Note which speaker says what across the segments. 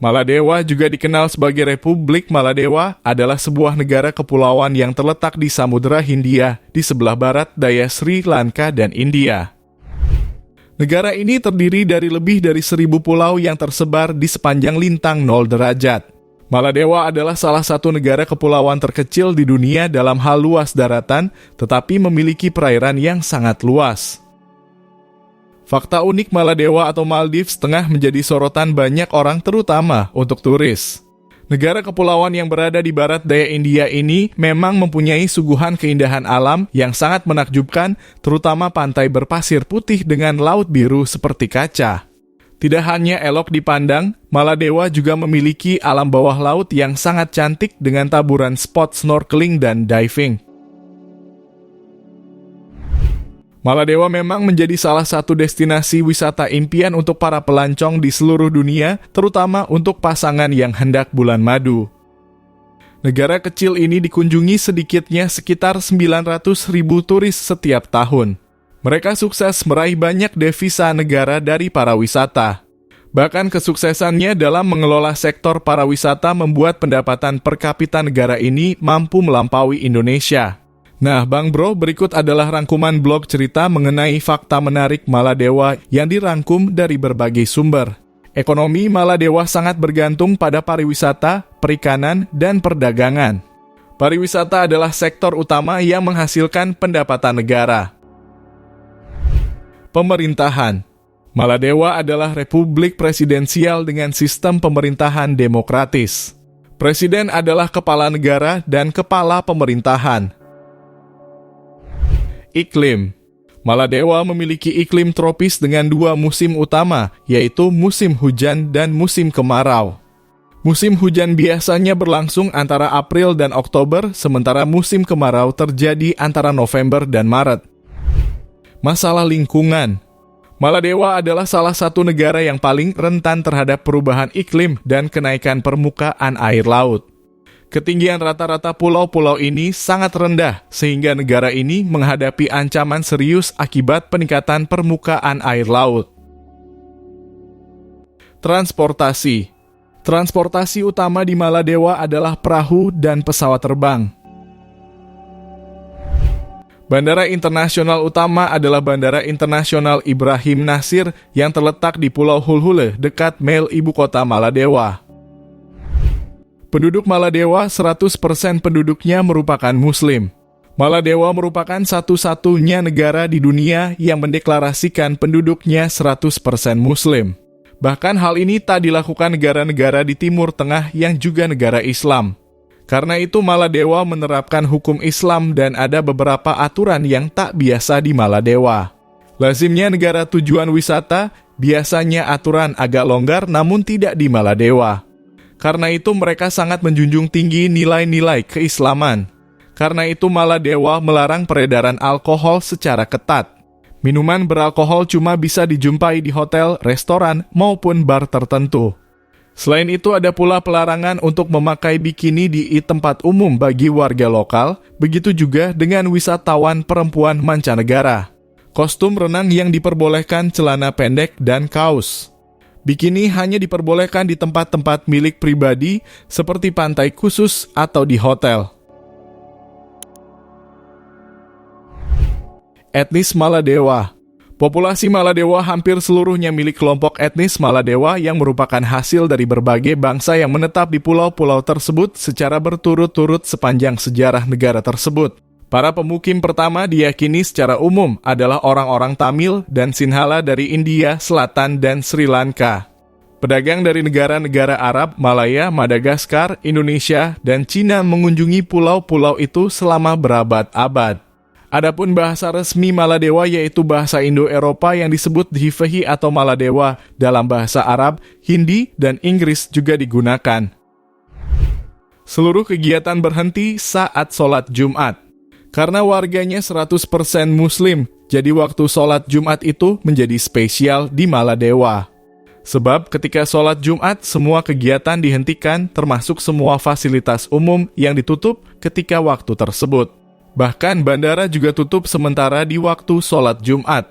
Speaker 1: Maladewa juga dikenal sebagai Republik Maladewa adalah sebuah negara kepulauan yang terletak di Samudra Hindia di sebelah barat daya Sri Lanka dan India. Negara ini terdiri dari lebih dari 1.000 pulau yang tersebar di sepanjang lintang 0 derajat. Maladewa adalah salah satu negara kepulauan terkecil di dunia dalam hal luas daratan, tetapi memiliki perairan yang sangat luas. Fakta unik Maladewa atau Maldives tengah menjadi sorotan banyak orang terutama untuk turis. Negara kepulauan yang berada di barat daya India ini memang mempunyai suguhan keindahan alam yang sangat menakjubkan, terutama pantai berpasir putih dengan laut biru seperti kaca. Tidak hanya elok dipandang, Maladewa juga memiliki alam bawah laut yang sangat cantik dengan taburan spot snorkeling dan diving. Maladewa memang menjadi salah satu destinasi wisata impian untuk para pelancong di seluruh dunia, terutama untuk pasangan yang hendak bulan madu. Negara kecil ini dikunjungi sedikitnya sekitar 900.000 turis setiap tahun. Mereka sukses meraih banyak devisa negara dari para wisata. Bahkan kesuksesannya dalam mengelola sektor pariwisata membuat pendapatan per kapita negara ini mampu melampaui Indonesia. Nah, Bang Bro, berikut adalah rangkuman blog cerita mengenai fakta menarik Maladewa yang dirangkum dari berbagai sumber. Ekonomi Maladewa sangat bergantung pada pariwisata, perikanan, dan perdagangan. Pariwisata adalah sektor utama yang menghasilkan pendapatan negara. Pemerintahan. Maladewa adalah republik presidensial dengan sistem pemerintahan demokratis. Presiden adalah kepala negara dan kepala pemerintahan. Iklim. Maladewa memiliki iklim tropis dengan 2 musim utama, yaitu musim hujan dan musim kemarau. Musim hujan biasanya berlangsung antara April dan Oktober, sementara musim kemarau terjadi antara November dan Maret. Masalah lingkungan. Maladewa adalah salah satu negara yang paling rentan terhadap perubahan iklim dan kenaikan permukaan air laut. Ketinggian rata-rata pulau-pulau ini sangat rendah, sehingga negara ini menghadapi ancaman serius akibat peningkatan permukaan air laut. Transportasi. Transportasi utama di Maladewa adalah perahu dan pesawat terbang. Bandara internasional utama adalah Bandara Internasional Ibrahim Nasir yang terletak di Pulau Hulhule, dekat Mel, ibu kota Maladewa. Penduduk Maladewa 100% penduduknya merupakan Muslim. Maladewa merupakan satu-satunya negara di dunia yang mendeklarasikan penduduknya 100% Muslim. Bahkan hal ini tak dilakukan negara-negara di Timur Tengah yang juga negara Islam. Karena itu Maladewa menerapkan hukum Islam dan ada beberapa aturan yang tak biasa di Maladewa. Lazimnya negara tujuan wisata, biasanya aturan agak longgar namun tidak di Maladewa. Karena itu mereka sangat menjunjung tinggi nilai-nilai keislaman. Karena itu Maladewa melarang peredaran alkohol secara ketat. Minuman beralkohol cuma bisa dijumpai di hotel, restoran, maupun bar tertentu. Selain itu ada pula pelarangan untuk memakai bikini di tempat umum bagi warga lokal, begitu juga dengan wisatawan perempuan mancanegara. Kostum renang yang diperbolehkan celana pendek dan kaos. Bikini hanya diperbolehkan di tempat-tempat milik pribadi seperti pantai khusus atau di hotel. Etnis Maladewa. Populasi Maladewa hampir seluruhnya milik kelompok etnis Maladewa yang merupakan hasil dari berbagai bangsa yang menetap di pulau-pulau tersebut secara berturut-turut sepanjang sejarah negara tersebut. Para pemukim pertama diyakini secara umum adalah orang-orang Tamil dan Sinhala dari India, Selatan, dan Sri Lanka. Pedagang dari negara-negara Arab, Malaya, Madagaskar, Indonesia, dan Cina mengunjungi pulau-pulau itu selama berabad-abad. Adapun bahasa resmi Maladewa yaitu bahasa Indo-Eropa yang disebut Dhivehi atau Maladewa dalam bahasa Arab, Hindi, dan Inggris juga digunakan. Seluruh kegiatan berhenti saat sholat Jumat. Karena warganya 100% Muslim, jadi waktu sholat Jumat itu menjadi spesial di Maladewa. Sebab ketika sholat Jumat, semua kegiatan dihentikan termasuk semua fasilitas umum yang ditutup ketika waktu tersebut. Bahkan bandara juga tutup sementara di waktu sholat Jumat.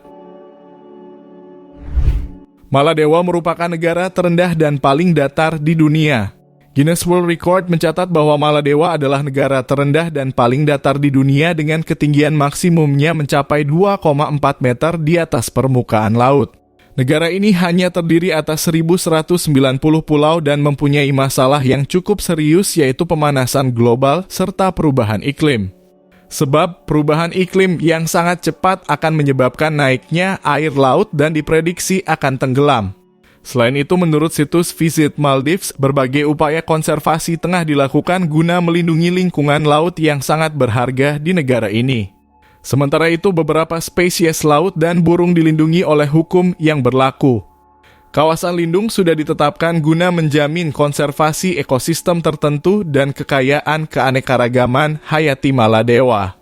Speaker 1: Maladewa merupakan negara terendah dan paling datar di dunia. Guinness World Record mencatat bahwa Maladewa adalah negara terendah dan paling datar di dunia dengan ketinggian maksimumnya mencapai 2,4 meter di atas permukaan laut. Negara ini hanya terdiri atas 1.190 pulau dan mempunyai masalah yang cukup serius, yaitu pemanasan global serta perubahan iklim. Sebab perubahan iklim yang sangat cepat akan menyebabkan naiknya air laut dan diprediksi akan tenggelam. Selain itu, menurut situs Visit Maldives, berbagai upaya konservasi tengah dilakukan guna melindungi lingkungan laut yang sangat berharga di negara ini. Sementara itu, beberapa spesies laut dan burung dilindungi oleh hukum yang berlaku. Kawasan lindung sudah ditetapkan guna menjamin konservasi ekosistem tertentu dan kekayaan keanekaragaman hayati Maladewa.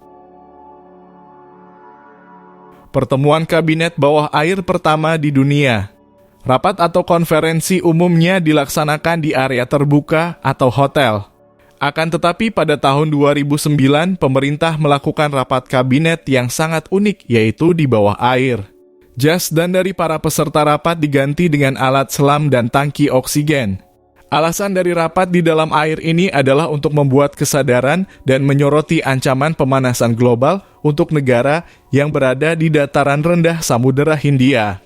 Speaker 1: Pertemuan Kabinet Bawah Air pertama di dunia. Rapat atau konferensi umumnya dilaksanakan di area terbuka atau hotel. Akan tetapi pada tahun 2009, pemerintah melakukan rapat kabinet yang sangat unik, yaitu di bawah air. Jas dan dari para peserta rapat diganti dengan alat selam dan tangki oksigen. Alasan dari rapat di dalam air ini adalah untuk membuat kesadaran dan menyoroti ancaman pemanasan global untuk negara yang berada di dataran rendah Samudera Hindia.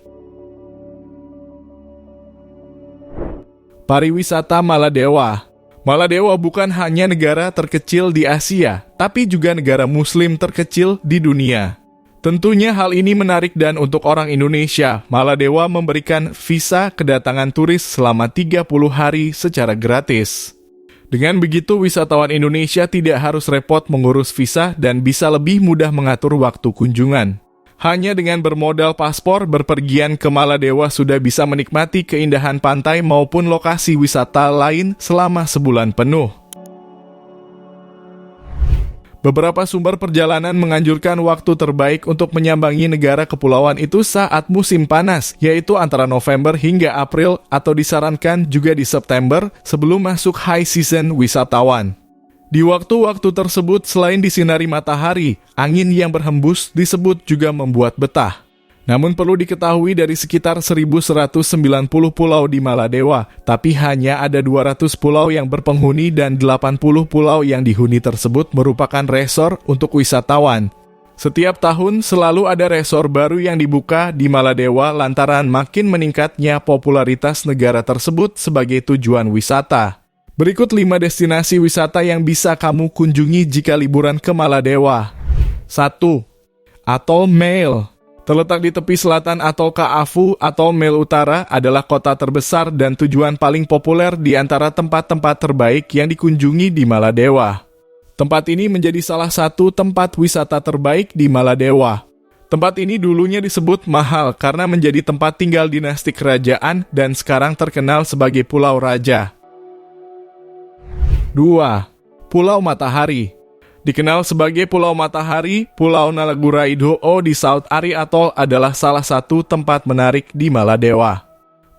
Speaker 1: Pariwisata Maladewa. Maladewa bukan hanya negara terkecil di Asia, tapi juga negara Muslim terkecil di dunia. Tentunya hal ini menarik dan untuk orang Indonesia, Maladewa memberikan visa kedatangan turis selama 30 hari secara gratis. Dengan begitu, wisatawan Indonesia tidak harus repot mengurus visa dan bisa lebih mudah mengatur waktu kunjungan. Hanya dengan bermodal paspor, berpergian ke Maladewa sudah bisa menikmati keindahan pantai maupun lokasi wisata lain selama sebulan penuh. Beberapa sumber perjalanan menganjurkan waktu terbaik untuk menyambangi negara kepulauan itu saat musim panas, yaitu antara November hingga April atau disarankan juga di September sebelum masuk high season wisatawan. Di waktu-waktu tersebut, selain disinari matahari, angin yang berhembus disebut juga membuat betah. Namun perlu diketahui dari sekitar 1.190 pulau di Maladewa, tapi hanya ada 200 pulau yang berpenghuni dan 80 pulau yang dihuni tersebut merupakan resor untuk wisatawan. Setiap tahun selalu ada resor baru yang dibuka di Maladewa lantaran makin meningkatnya popularitas negara tersebut sebagai tujuan wisata. Berikut 5 destinasi wisata yang bisa kamu kunjungi jika liburan ke Maladewa. 1. Atol Mail. Terletak di tepi selatan Atol Kaafu atau Mail Utara adalah kota terbesar dan tujuan paling populer di antara tempat-tempat terbaik yang dikunjungi di Maladewa. Tempat ini menjadi salah satu tempat wisata terbaik di Maladewa. Tempat ini dulunya disebut mahal karena menjadi tempat tinggal dinasti kerajaan dan sekarang terkenal sebagai Pulau Raja. 2. Pulau Matahari. Dikenal sebagai Pulau Matahari, Pulau Nalaguraido di South Ari Atoll adalah salah satu tempat menarik di Maladewa.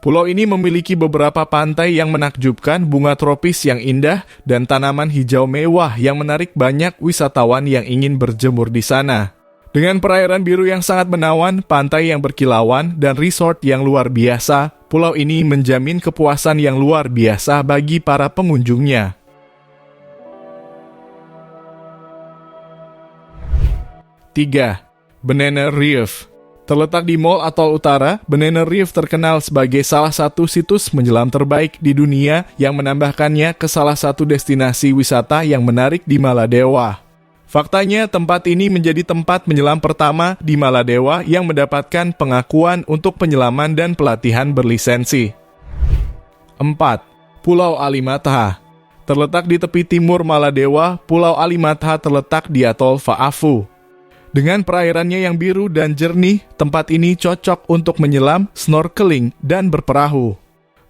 Speaker 1: Pulau ini memiliki beberapa pantai yang menakjubkan, bunga tropis yang indah, dan tanaman hijau mewah yang menarik banyak wisatawan yang ingin berjemur di sana. Dengan perairan biru yang sangat menawan, pantai yang berkilauan, dan resort yang luar biasa, pulau ini menjamin kepuasan yang luar biasa bagi para pengunjungnya. 3. Banana Reef. Terletak di Mall Atoll Utara, Banana Reef terkenal sebagai salah satu situs menyelam terbaik di dunia yang menambahkannya ke salah satu destinasi wisata yang menarik di Maladewa. Faktanya, tempat ini menjadi tempat menyelam pertama di Maladewa yang mendapatkan pengakuan untuk penyelaman dan pelatihan berlisensi. 4. Pulau Alimatha. Terletak di tepi timur Maladewa, Pulau Alimatha terletak di Atol Faafu. Dengan perairannya yang biru dan jernih, tempat ini cocok untuk menyelam, snorkeling, dan berperahu.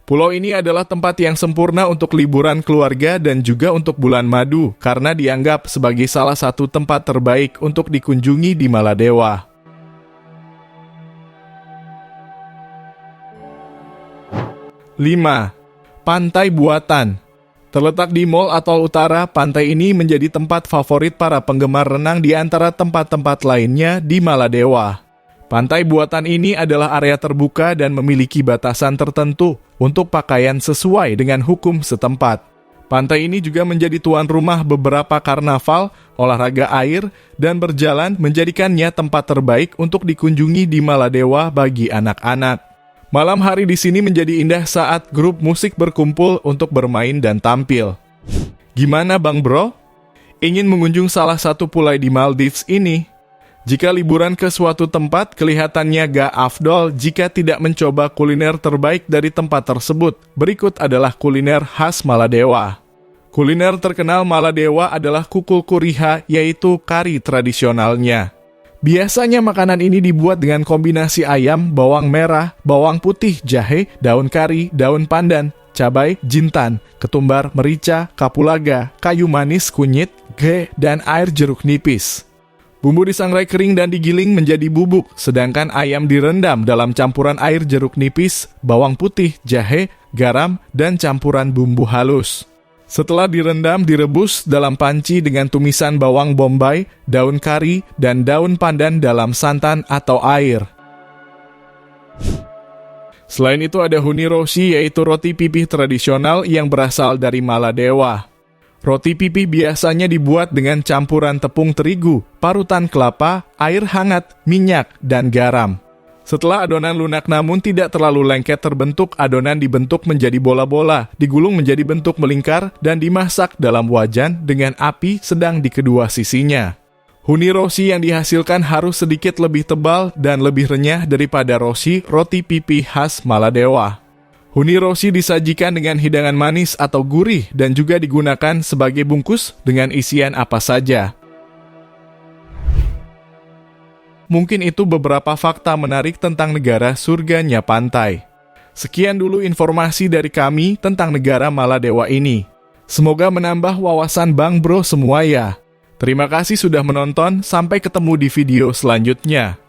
Speaker 1: Pulau ini adalah tempat yang sempurna untuk liburan keluarga dan juga untuk bulan madu, karena dianggap sebagai salah satu tempat terbaik untuk dikunjungi di Maladewa. 5. Pantai Buatan. Terletak di Mall Atoll Utara, pantai ini menjadi tempat favorit para penggemar renang di antara tempat-tempat lainnya di Maladewa. Pantai buatan ini adalah area terbuka dan memiliki batasan tertentu untuk pakaian sesuai dengan hukum setempat. Pantai ini juga menjadi tuan rumah beberapa karnaval, olahraga air, dan berjalan menjadikannya tempat terbaik untuk dikunjungi di Maladewa bagi anak-anak. Malam hari di sini menjadi indah saat grup musik berkumpul untuk bermain dan tampil. Gimana Bang Bro? Ingin mengunjung salah satu pulau di Maldives ini? Jika liburan ke suatu tempat, kelihatannya gak afdol jika tidak mencoba kuliner terbaik dari tempat tersebut. Berikut adalah kuliner khas Maladewa. Kuliner terkenal Maladewa adalah kukul kuriha, yaitu kari tradisionalnya. Biasanya makanan ini dibuat dengan kombinasi ayam, bawang merah, bawang putih, jahe, daun kari, daun pandan, cabai, jintan, ketumbar, merica, kapulaga, kayu manis, kunyit, ghee, dan air jeruk nipis. Bumbu disangrai kering dan digiling menjadi bubuk, sedangkan ayam direndam dalam campuran air jeruk nipis, bawang putih, jahe, garam, dan campuran bumbu halus. Setelah direndam, direbus dalam panci dengan tumisan bawang bombay, daun kari, dan daun pandan dalam santan atau air. Selain itu ada huni roshi, yaitu roti pipih tradisional yang berasal dari Maladewa. Roti pipih biasanya dibuat dengan campuran tepung terigu, parutan kelapa, air hangat, minyak, dan garam. Setelah adonan lunak namun tidak terlalu lengket terbentuk, adonan dibentuk menjadi bola-bola, digulung menjadi bentuk melingkar, dan dimasak dalam wajan dengan api sedang di kedua sisinya. Huni roshi yang dihasilkan harus sedikit lebih tebal dan lebih renyah daripada roshi, roti pipih khas Maladewa. Huni roshi disajikan dengan hidangan manis atau gurih dan juga digunakan sebagai bungkus dengan isian apa saja. Mungkin itu beberapa fakta menarik tentang negara surganya pantai. Sekian dulu informasi dari kami tentang negara Maladewa ini. Semoga menambah wawasan Bang Bro semua ya. Terima kasih sudah menonton, sampai ketemu di video selanjutnya.